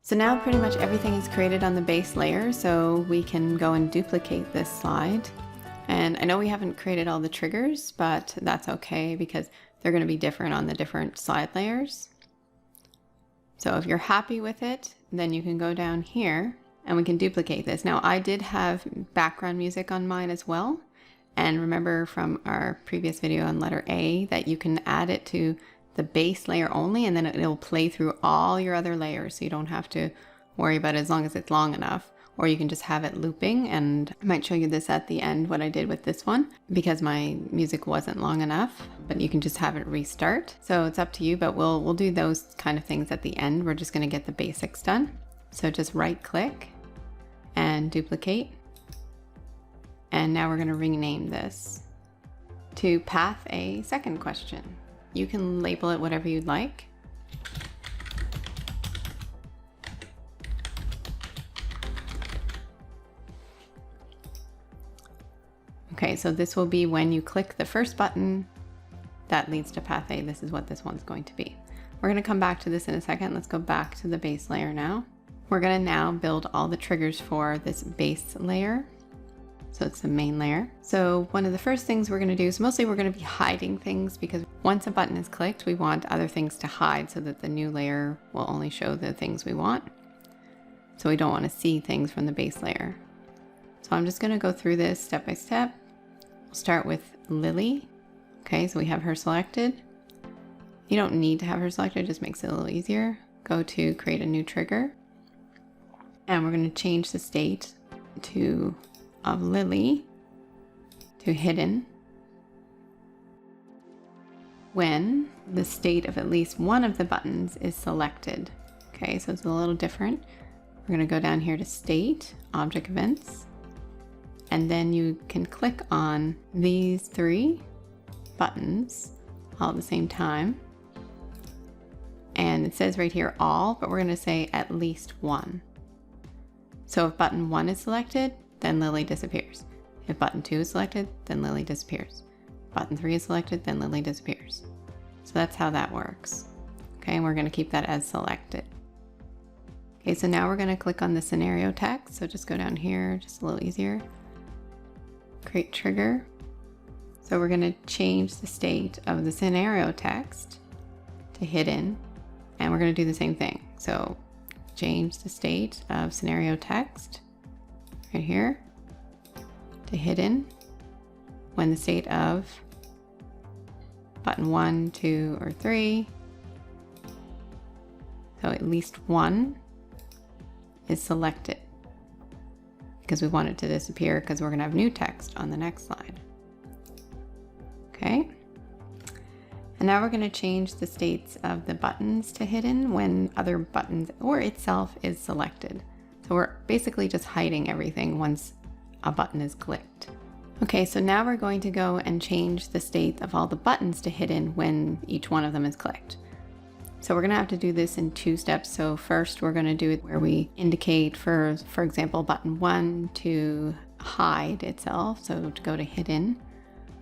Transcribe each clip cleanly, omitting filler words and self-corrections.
So now pretty much everything is created on the base layer, so we can go and duplicate this slide. And I know we haven't created all the triggers, but that's okay because they're going to be different on the different slide layers. So if you're happy with it, then you can go down here and we can duplicate this. Now I did have background music on mine as well. And remember from our previous video on letter A that you can add it to the base layer only, and then it'll play through all your other layers, so you don't have to worry about it as long as it's long enough. Or you can just have it looping, and I might show you this at the end, what I did with this one, because my music wasn't long enough, but you can just have it restart. So it's up to you, but we'll do those kind of things at the end. We're just gonna get the basics done. So just right click and duplicate. And now we're gonna rename this to Path A Second Question. You can label it whatever you'd like. Okay, so this will be when you click the first button that leads to Path A. This is what this one's going to be. We're going to come back to this in a second. Let's go back to the base layer now. We're going to now build all the triggers for this base layer. So it's the main layer. So one of the first things we're going to do is mostly we're going to be hiding things, because once a button is clicked, we want other things to hide so that the new layer will only show the things we want. So we don't want to see things from the base layer. So I'm just going to go through this step by step. We'll start with Lily. Okay, so we have her selected. You don't need to have her selected, it just makes it a little easier. Go to create a new trigger. And we're going to change the state of Lily to hidden when the state of at least one of the buttons is selected. Okay, so it's a little different. We're going to go down here to State, Object Events, and then you can click on these three buttons all at the same time. And it says right here all, but we're going to say at least one. So if button 1 is selected, then Lily disappears. If button 2 is selected, then Lily disappears. Button 3 is selected, then Lily disappears. So that's how that works. Okay, and we're going to keep that as selected. Okay, so now we're going to click on the scenario text. So just go down here, just a little easier. Create trigger. So we're going to change the state of the scenario text to hidden, and we're going to do the same thing. So change the state of scenario text right here to hidden when the state of button 1, 2, or 3, so at least one, is selected, because we want it to disappear because we're going to have new text on the next slide. Okay, and now we're going to change the states of the buttons to hidden when other buttons or itself is selected. So we're basically just hiding everything once a button is clicked. Okay, so now we're going to go and change the state of all the buttons to hidden when each one of them is clicked. So we're going to have to do this in 2 steps. So first we're going to do it where we indicate for example, button 1 to hide itself, so to go to hidden.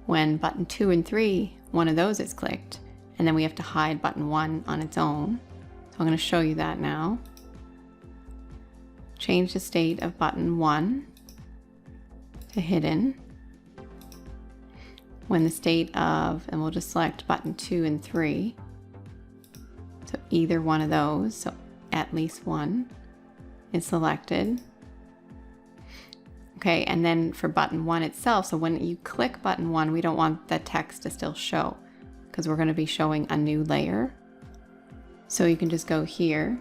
When button 2 and 3, one of those is clicked, and then we have to hide button 1 on its own. So I'm going to show you that now. Change the state of button 1 to hidden when the state of, and we'll just select button 2 and 3. So either one of those, so at least one, is selected. Okay, and then for button 1 itself, so when you click button 1, we don't want the text to still show because we're going to be showing a new layer. So you can just go here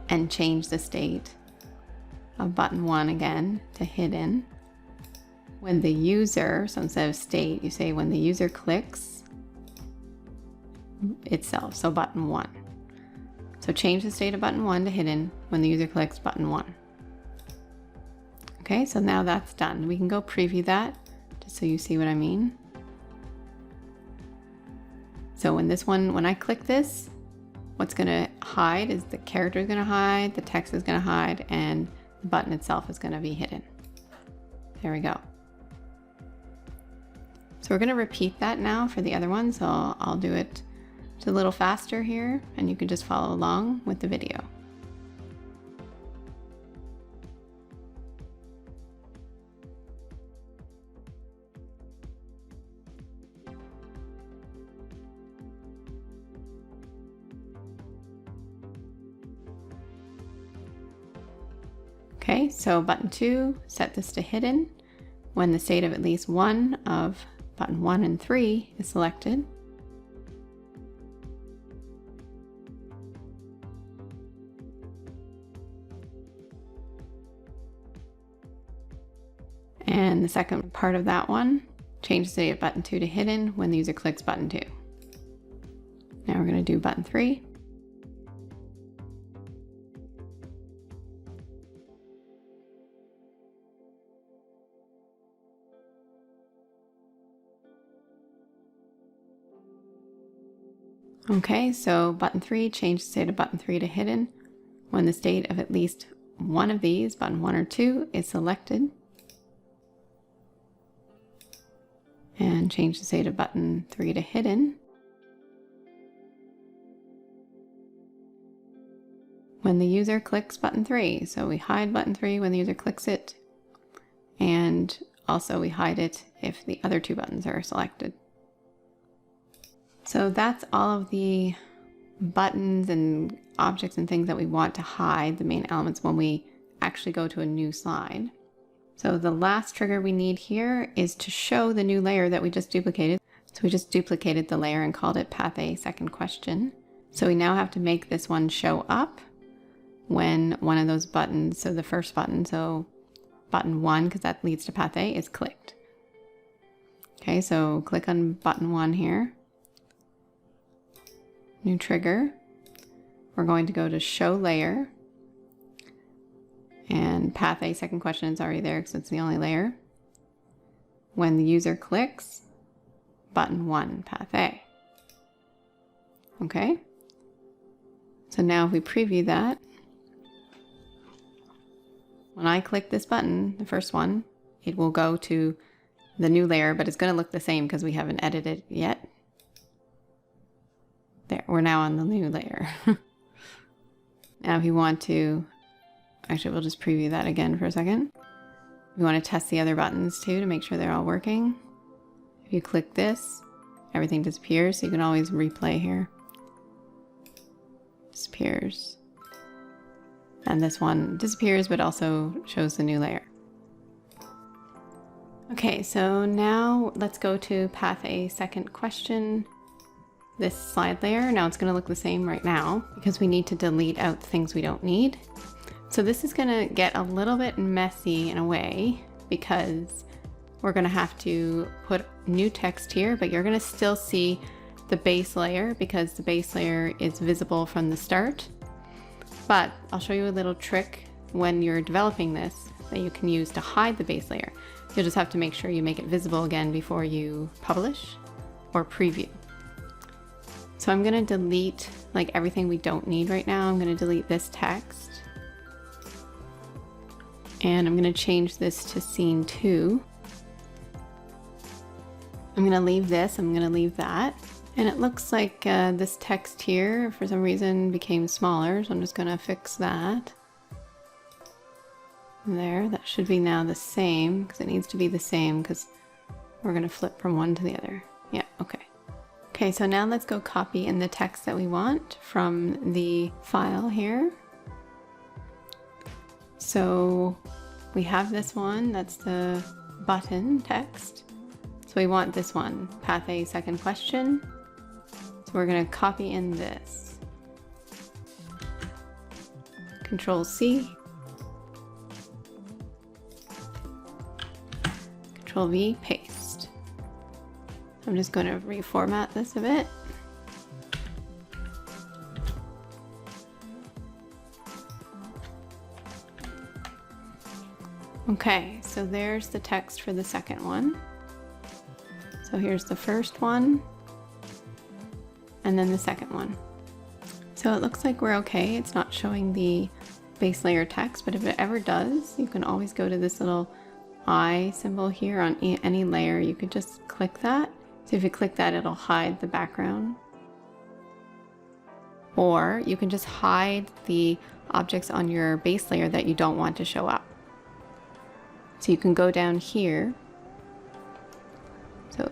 and change the state of button 1 again to hidden when the user, so instead of state, you say when the user clicks itself, so button 1. So change the state of button 1 to hidden when the user clicks button 1. Okay, so now that's done. We can go preview that just so you see what I mean. So when I click this, what's going to hide is the character is going to hide, the text is going to hide, and the button itself is going to be hidden. There we go. So we're going to repeat that now for the other one. So I'll do it just a little faster here, and you can just follow along with the video. Okay, so button 2, set this to hidden when the state of at least one of button 1 and 3 is selected. And the second part of that one, change the state of button 2 to hidden when the user clicks button 2. Now we're going to do button 3. Okay, so button 3, change the state of button 3 to hidden when the state of at least one of these, button 1 or 2, is selected. And change the state of button 3 to hidden when the user clicks button 3. So we hide button 3 when the user clicks it, and also we hide it if the other two buttons are selected. So that's all of the buttons and objects and things that we want to hide, the main elements, when we actually go to a new slide. So the last trigger we need here is to show the new layer that we just duplicated. So we just duplicated the layer and called it path A second question. So we now have to make this one show up when one of those buttons, so the first button, so button 1, because that leads to path A, is clicked. Okay, so click on button 1 here. New trigger. We're going to go to show layer. And path A second question is already there because it's the only layer. When the user clicks button 1, path A. Okay. So now if we preview that, when I click this button, the first one, it will go to the new layer, but it's going to look the same because we haven't edited it yet. There, we're now on the new layer. Now if you want to, actually we'll just preview that again for a second. We want to test the other buttons too to make sure they're all working. If you click this, everything disappears, so you can always replay here. Disappears. And this one disappears but also shows the new layer. Okay, so now let's go to path A second question. This slide layer, now it's going to look the same right now because we need to delete out the things we don't need. So this is going to get a little bit messy in a way because we're going to have to put new text here, but you're going to still see the base layer because the base layer is visible from the start. But I'll show you a little trick when you're developing this that you can use to hide the base layer. You'll just have to make sure you make it visible again before you publish or preview. So I'm going to delete like everything we don't need right now. I'm going to delete this text. And I'm going to change this to scene 2. I'm going to leave this, I'm going to leave that. And it looks like this text here for some reason became smaller, so I'm just going to fix that. There, that should be now the same because it needs to be the same because we're going to flip from one to the other. Yeah, okay. Okay, so now let's go copy in the text that we want from the file here. So we have this one, that's the button text. So we want this one, path A second question. So we're going to copy in this. Control C. Control V, paste. I'm just going to reformat this a bit. Okay, so there's the text for the second one. So here's the first one, and then the second one. So it looks like we're okay. It's not showing the base layer text, but if it ever does, you can always go to this little eye symbol here on any layer. You could just click that. So if you click that, it'll hide the background. Or you can just hide the objects on your base layer that you don't want to show up. So you can go down here. So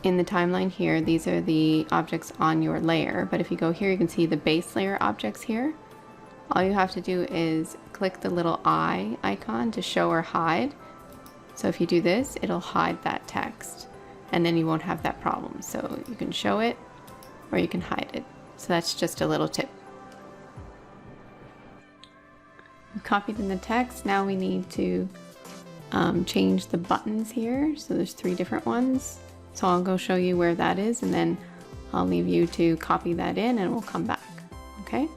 in the timeline here, these are the objects on your layer. But if you go here, you can see the base layer objects here. All you have to do is click the little eye icon to show or hide. So if you do this, it'll hide that text and then you won't have that problem. So you can show it or you can hide it. So that's just a little tip. We've copied in the text. Now we need to change the buttons here. So there's 3 different ones. So I'll go show you where that is and then I'll leave you to copy that in and we'll come back, okay?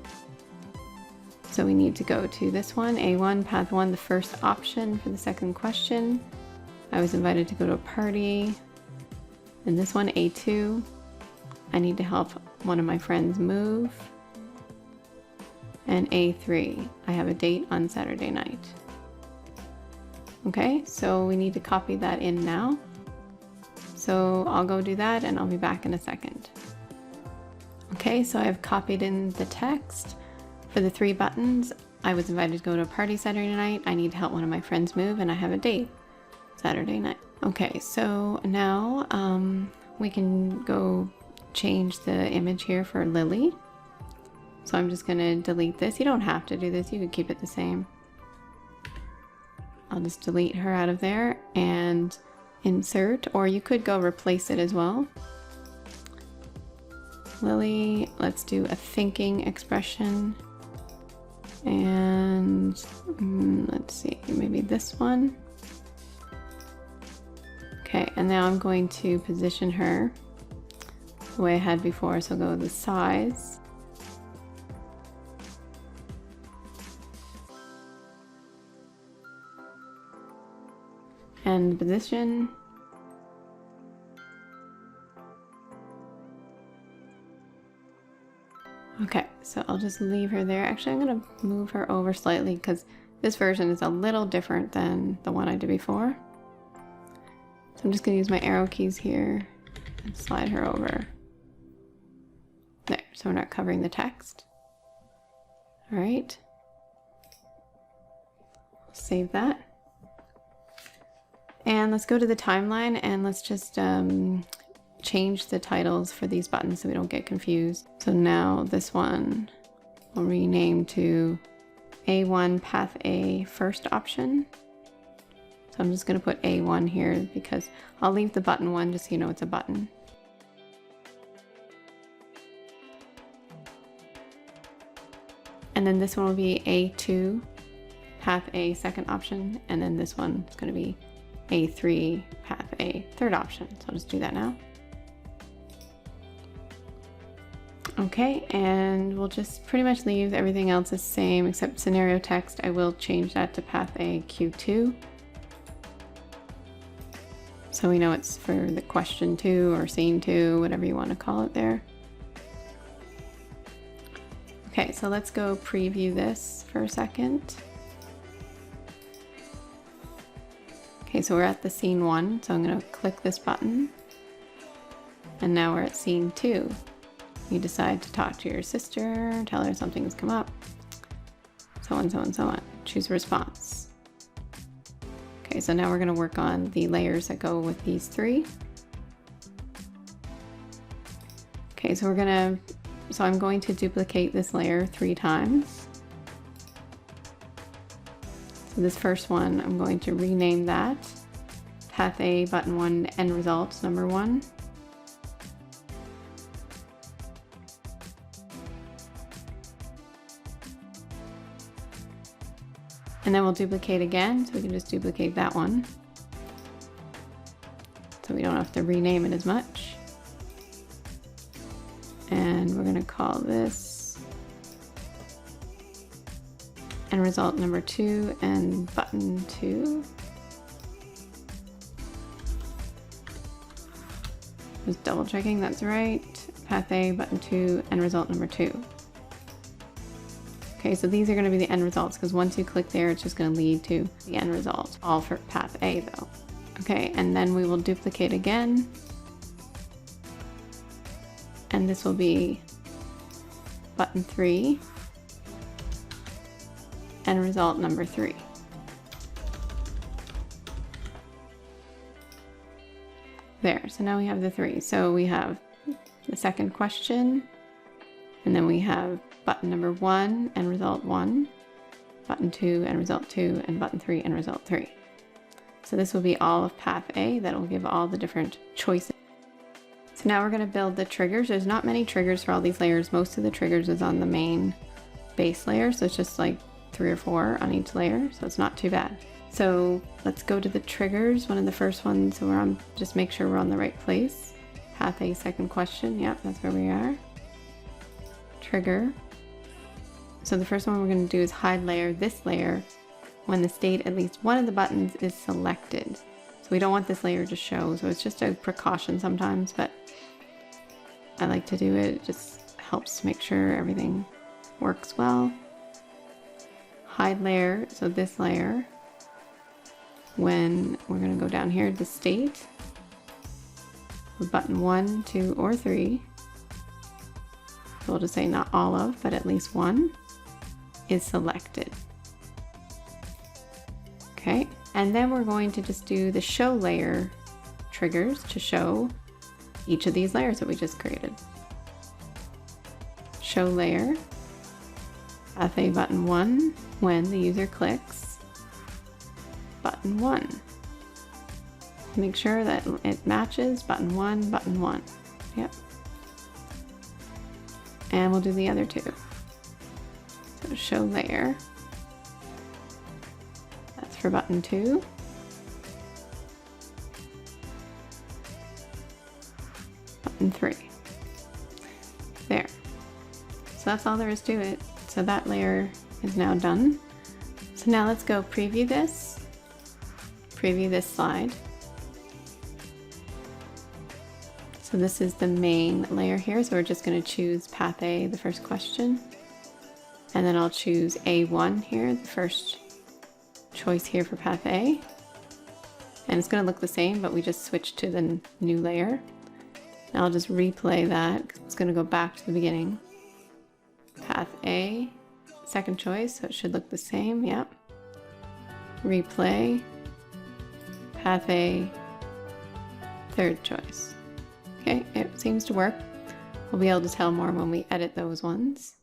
So we need to go to this one, A1, path 1, the first option for the second question. I was invited to go to a party. And this one, A2, I need to help one of my friends move. And A3, I have a date on Saturday night. Okay, so we need to copy that in now. So I'll go do that and I'll be back in a second. Okay, so I've copied in the text. For the 3 buttons, I was invited to go to a party Saturday night. I need to help one of my friends move and I have a date Saturday night. Okay, so now we can go change the image here for Lily. So I'm just gonna delete this. You don't have to do this, you can keep it the same. I'll just delete her out of there and insert, or you could go replace it as well. Lily, let's do a thinking expression. And let's see, maybe this one. Okay, and now I'm going to position her the way I had before, so I'll go with the size. And position. Okay, so I'll just leave her there. Actually, I'm gonna move her over slightly because this version is a little different than the one I did before. So I'm just gonna use my arrow keys here and slide her over. There, so we're not covering the text. All right. Save that. And let's go to the timeline and let's just change the titles for these buttons so we don't get confused. So now this one will rename to A1 Path A first option. So I'm just going to put A1 here because I'll leave the button 1 just so you know it's a button. And then this one will be A2 Path A second option, and then this one is going to be A3 Path A third option. So I'll just do that now. Okay, and we'll just pretty much leave everything else the same except scenario text. I will change that to Path A Q2. So we know it's for the question 2 or scene 2, whatever you want to call it there. Okay, so let's go preview this for a second. Okay, so we're at the scene 1, so I'm going to click this button. And now we're at scene 2. You decide to talk to your sister, tell her something's come up, so on, so on, so on. Choose a response. Okay, so now we're going to work on the layers that go with these 3. Okay, so I'm going to duplicate this layer 3 times. So this first one, I'm going to rename that Path A button 1 end results number 1. And then we'll duplicate again, so we can just duplicate that one. So we don't have to rename it as much. And we're gonna call this end result number 2 and button 2. Just double checking that's right. Path A, button 2, end result number 2. Okay, so these are going to be the end results because once you click there, it's just going to lead to the end result, all for Path A though. Okay, and then we will duplicate again. And this will be button 3, end result number 3. There, so now we have the 3. So we have the second question, And then we have button number 1 and result 1, button 2 and result 2, and button 3 and result 3. So this will be all of path A. That will give all the different choices. So now we're going to build the triggers. There's not many triggers for all these layers. Most of the triggers is on the main base layer. So it's just like 3 or 4 on each layer. So it's not too bad. So let's go to the triggers. One of the first ones. So we're on, just make sure we're on the right place. Path A, second question. Yep, that's where we are. Trigger. So the first one we're going to do is hide layer, this layer, when the state at least one of the buttons is selected. So we don't want this layer to show, so it's just a precaution sometimes, but I like to do it. It just helps make sure everything works well. Hide layer, so this layer, when we're going to go down here to state, button 1, 2, or 3. So we'll just say not all of, but at least one is selected. Okay, and then we're going to just do the show layer triggers to show each of these layers that we just created. Show layer, path A button 1, when the user clicks button 1. Make sure that it matches button 1, button 1. Yep. And we'll do the other two. So show layer. That's for button 2. Button 3. There. So that's all there is to it. So that layer is now done. So now let's go preview this. Preview this slide. So this is the main layer here, so we're just going to choose path A, the first question, and then I'll choose A1 here, the first choice here for path A, and it's going to look the same, but we just switched to the new layer. Now I'll just replay that, 'cause it's going to go back to the beginning. Path A, second choice, so it should look the same, yep. Replay, path A, third choice. Okay, it seems to work. We'll be able to tell more when we edit those ones.